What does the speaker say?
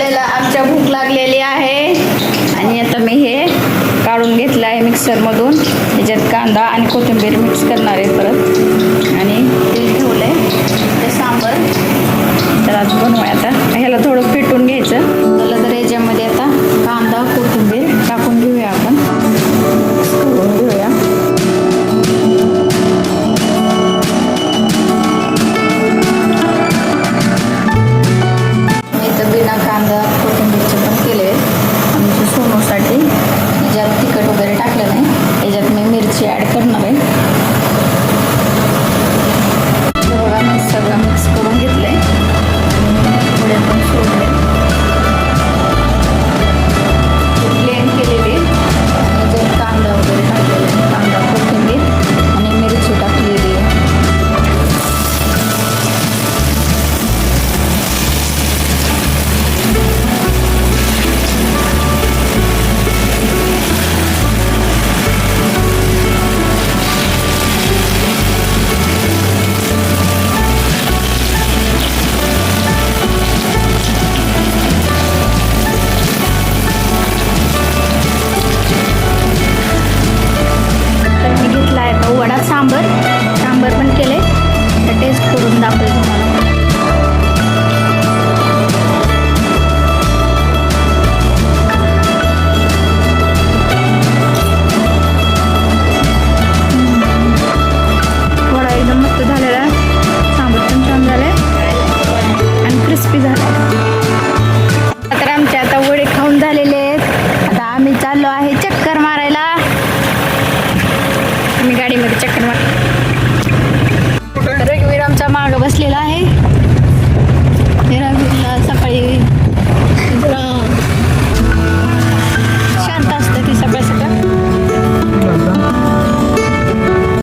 आपल्याला आमच्या भूक लागलेली आहे आणि आता मी हे काढून घेतलं आहे मिक्सरमधून. ह्याच्यात कांदा आणि कोथिंबीर मिक्स करणार आहे परत आणि तेल ठेवलं आहे ते सांबार. तर आज बनवूया आता. ह्याला थोडं पेटून घ्यायचं. त्याला तर याच्यामध्ये आता कांदा कोथिंबीर टाकून घेऊया आपण. करून घेऊया. बिना कांदा कोथिंबीरचे पण केले आमच्या सोनूसाठी. ज्यात तिखट वगैरे टाकलं नाही. याच्यात मी मिरची ॲड करणार आहे.